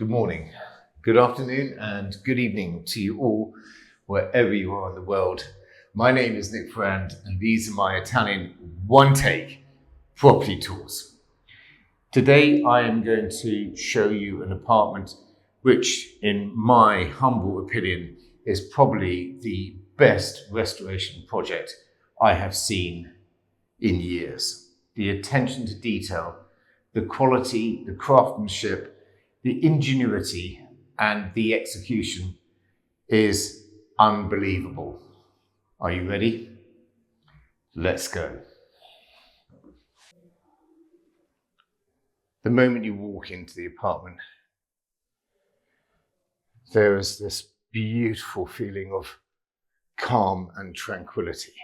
Good morning, good afternoon, and good evening to you all, wherever you are in the world. My name is Nick Ferrand, and these are my Italian one-take property tours. Today, I am going to show you an apartment which, in my humble opinion, is probably the best restoration project I have seen in years. The attention to detail, the quality, the craftsmanship, the ingenuity and the execution is unbelievable. Are you ready? Let's go. The moment you walk into the apartment, there is this beautiful feeling of calm and tranquility.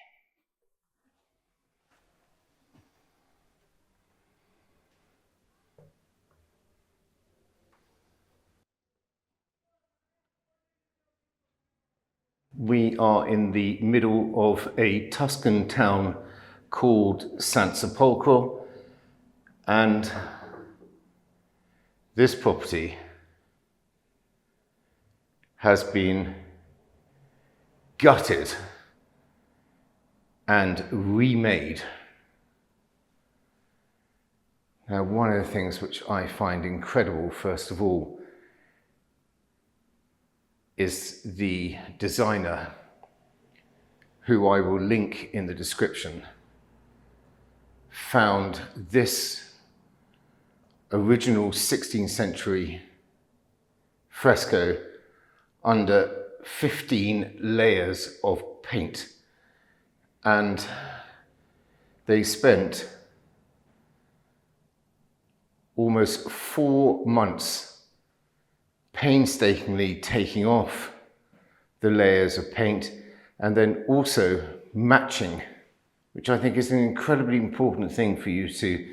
We are in the middle of a Tuscan town called Sansepolcro, and this property has been gutted and remade. Now, one of the things which I find incredible, first of all, is the designer, who I will link in the description, found this original 16th century fresco under 15 layers of paint. And they spent almost 4 months painstakingly taking off the layers of paint and then also matching, which I think is an incredibly important thing for you to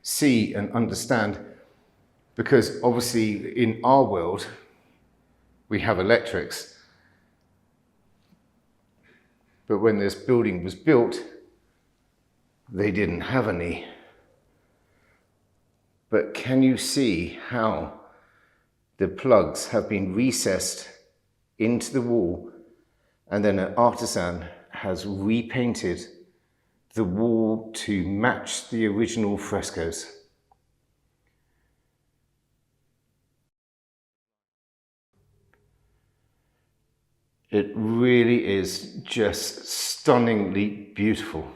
see and understand, because obviously in our world we have electrics, but when this building was built they didn't have any. But can you see how the plugs have been recessed into the wall, and then an artisan has repainted the wall to match the original frescoes. It really is just stunningly beautiful.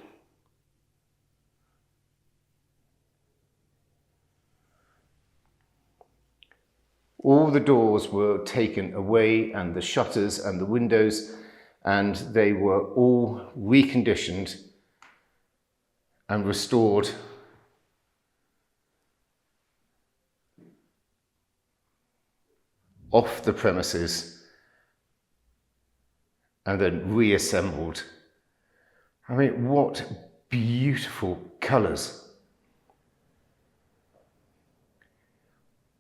All the doors were taken away and the shutters and the windows, and they were all reconditioned and restored off the premises and then reassembled. I mean, what beautiful colours.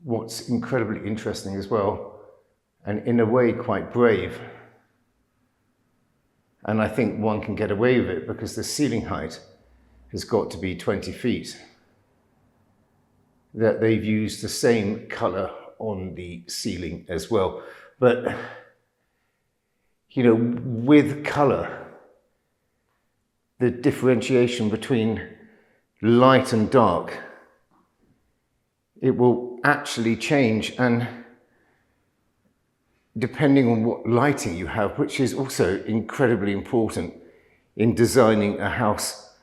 What's incredibly interesting as well, and in a way quite brave, and I think one can get away with it because the ceiling height has got to be 20 feet, that they've used the same colour on the ceiling as well. But, you know, with colour, the differentiation between light and dark, it will actually change, and depending on what lighting you have, which is also incredibly important in designing a house,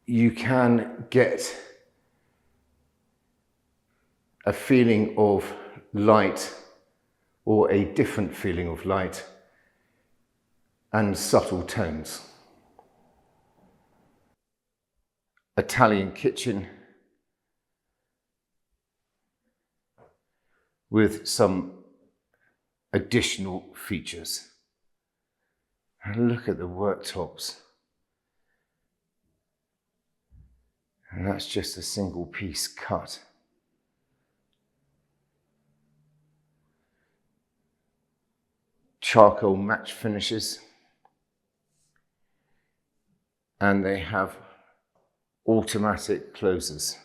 you can get a feeling of light or a different feeling of light and subtle tones. Italian kitchen with some additional features. And look at the worktops. And that's just a single piece cut. Charcoal match finishes. And they have automatic closers.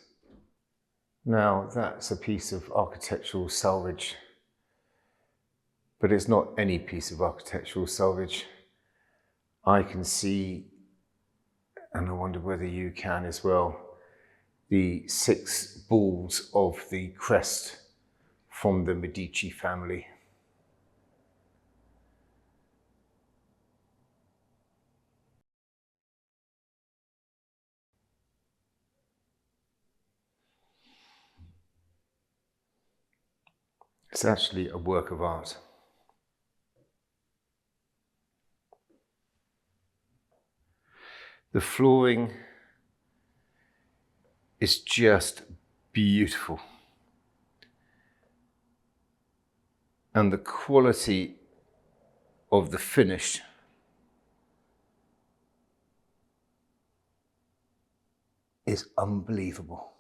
Now that's a piece of architectural salvage, but it's not any piece of architectural salvage. I can see, and I wonder whether you can as well, the 6 balls of the crest from the Medici family. It's actually a work of art. The flooring is just beautiful. And the quality of the finish is unbelievable.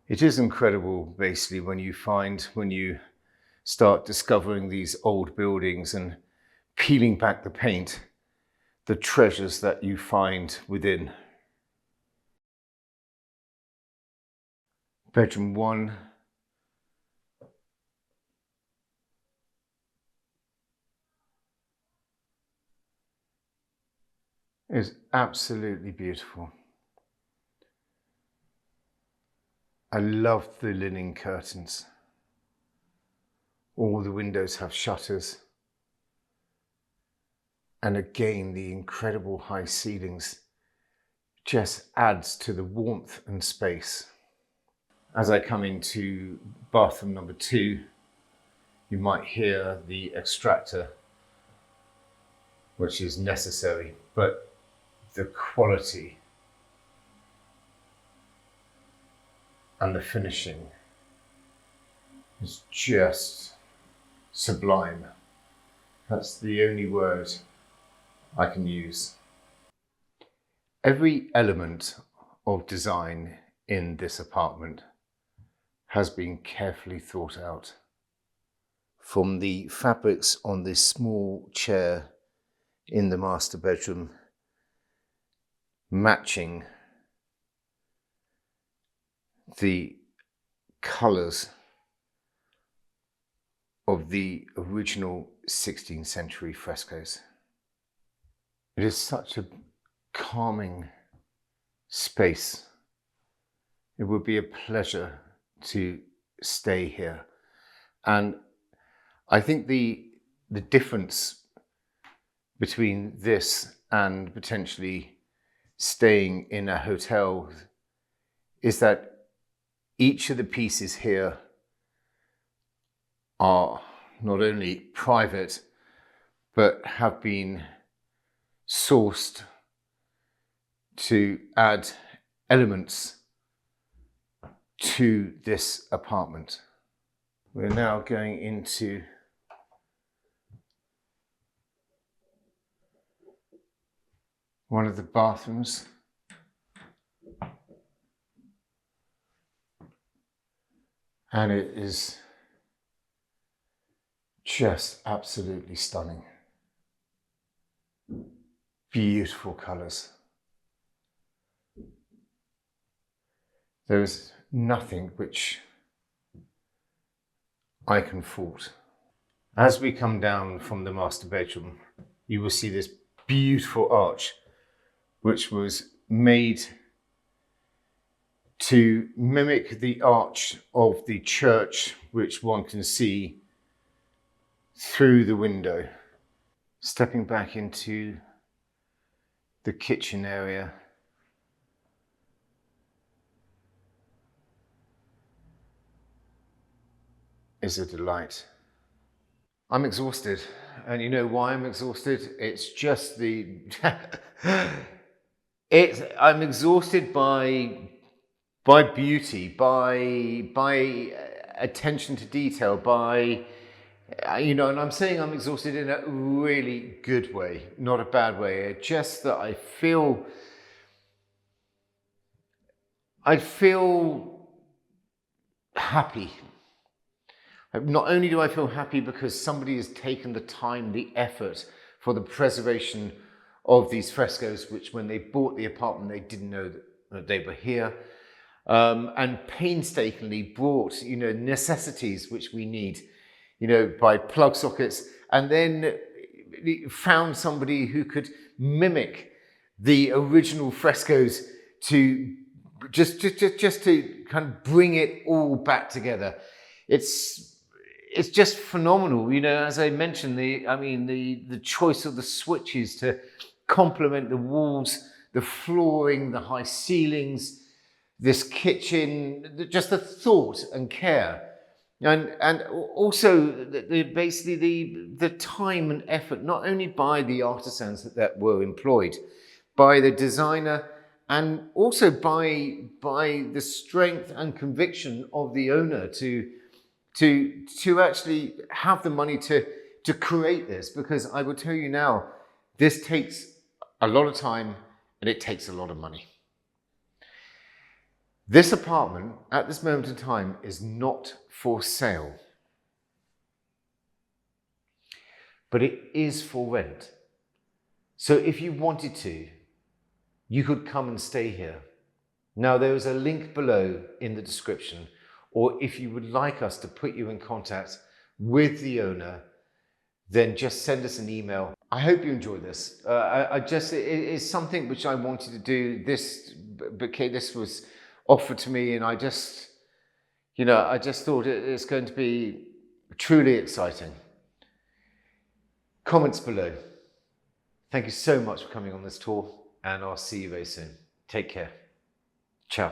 It is incredible, basically, when you start discovering these old buildings and peeling back the paint, the treasures that you find within. Bedroom 1. Is absolutely beautiful. I love the linen curtains. All the windows have shutters. And again, the incredible high ceilings just adds to the warmth and space. As I come into bathroom number 2, you might hear the extractor, which is necessary, but the quality and the finishing is just sublime. That's the only word I can use. Every element of design in this apartment has been carefully thought out. From the fabrics on this small chair in the master bedroom, matching the colours of the original 16th century frescoes. It is such a calming space. It would be a pleasure to stay here. And I think the difference between this and potentially staying in a hotel is that each of the pieces here are not only private, but have been sourced to add elements to this apartment. We're now going into one of the bathrooms. And it is just absolutely stunning. Beautiful colours. There is nothing which I can fault. As we come down from the master bedroom, you will see this beautiful arch, which was made to mimic the arch of the church, which one can see through the window. Stepping back into the kitchen area, is a delight. I'm exhausted, and you know why I'm exhausted? It's just the I'm exhausted by beauty, by attention to detail, by and I'm saying I'm exhausted in a really good way, not a bad way. Just that I feel I feel happy. Not only do I feel happy because somebody has taken the time, the effort for the preservation of these frescoes, which when they bought the apartment, they didn't know that they were here, and painstakingly brought, necessities which we need, by plug sockets, and then found somebody who could mimic the original frescoes to just to kind of bring it all back together. It's just phenomenal, as I mentioned, the choice of the switches to complement the walls, the flooring, the high ceilings, this kitchen, just the thought and care. And also basically the time and effort, not only by the artisans that were employed, by the designer, and also by the strength and conviction of the owner to actually have the money to create this. Because I will tell you now, this takes a lot of time and it takes a lot of money. This apartment at this moment in time is not for sale, but it is for rent. So if you wanted to, you could come and stay here. Now, there is a link below in the description, or if you would like us to put you in contact with the owner, then just send us an email. I hope you enjoyed this. It is something which I wanted to do. This was offered to me, and I just thought it's going to be truly exciting. Comments below. Thank you so much for coming on this tour, and I'll see you very soon. Take care. Ciao.